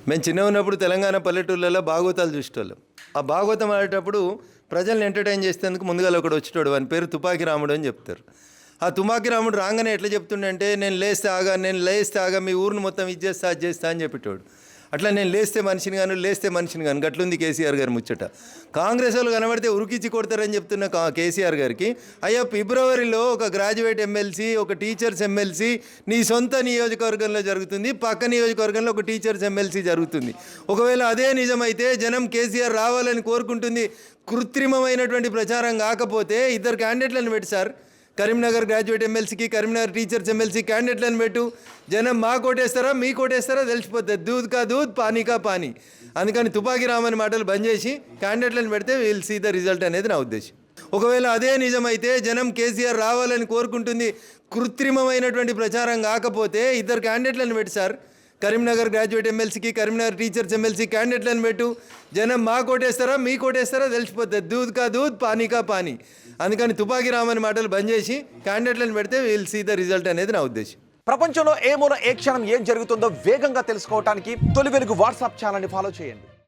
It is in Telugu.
మేము చిన్నగా ఉన్నప్పుడు తెలంగాణ పల్లెటూళ్ళలో భాగవతాలు చూసేటోళ్ళం. ఆ భాగవతం ఆడేటప్పుడు ప్రజల్ని ఎంటర్టైన్ చేసేందుకు ముందుగా ఒకడు వచ్చేటోడు, వాని పేరు తుపాకి రాముడు అని చెప్తారు. ఆ తుపాకి రాముడు రాగానే ఎట్లా చెప్తుండంటే, నేను లేస్తే ఆగా మీ ఊరిని మొత్తం ఇది చేస్తా అది చేస్తా అని చెప్పేటోడు. అట్లా నేను లేస్తే మనిషిని కాను గట్లుంది కేసీఆర్ గారి ముచ్చట. కాంగ్రెస్ వాళ్ళు కనబడితే ఉరికిచ్చి కొడతారని చెప్తున్న కేసీఆర్ గారికి, అయ్యా ఫిబ్రవరిలో ఒక గ్రాడ్యుయేట్ ఎమ్మెల్సీ, ఒక టీచర్స్ ఎమ్మెల్సీ నీ సొంత నియోజకవర్గంలో జరుగుతుంది, పక్క నియోజకవర్గంలో ఒక టీచర్స్ ఎమ్మెల్సీ జరుగుతుంది. ఒకవేళ అదే నిజమైతే జనం కేసీఆర్ రావాలని కోరుకుంటుంది. కృత్రిమమైనటువంటి ప్రచారం కాకపోతే ఇద్దరు క్యాండిడేట్లను పెట్టి సార్, కరీంనగర్ గ్రాడ్యుయేట్ ఎమ్మెల్సీకి, కరీంనగర్ టీచర్స్ ఎమ్మెల్సీ క్యాండిడేట్లను పెట్టు. జనం మా కోటేస్తారా మీ కోటేస్తారా తెలిసిపోతుంది. దూద్ కా దూద్ పానీ కా పానీ. అందుకని తుపాకి రామని మాటలు బంద్ చేసి క్యాండిడేట్లను పెడితే విల్ సీ ద రిజల్ట్ అనేది నా ఉద్దేశం. ఒకవేళ అదే నిజమైతే జనం కేసీఆర్ రావాలని కోరుకుంటుంది. కృత్రిమమైనటువంటి ప్రచారం కాకపోతే ఇద్దరు క్యాండిడేట్లను పెట్టి సార్, కరీంనగర్ గ్రాడ్యుయేట్ ఎమ్మెల్సీకి, కరీంనగర్ టీచర్స్ ఎమ్మెల్సీ క్యాండిడేట్లను పెట్టు. జనం మా కోటేస్తారా మీ కోటేస్తారా తెలిసిపోతుంది. దూద్ కా దూద్ పానీ కా పానీ. అందుకని తుపాకి రామని మాటలు బంద్ చేసి క్యాండిడేట్లను పెడితే విల్ సీ ద రిజల్ట్ అనేది నా ఉద్దేశం. ప్రపంచంలో ఏ మూల ఏ క్షణం ఏం జరుగుతుందో వేగంగా తెలుసుకోవడానికి తొలి వెలుగు వాట్సాప్ ఛానల్ని ఫాలో చేయండి.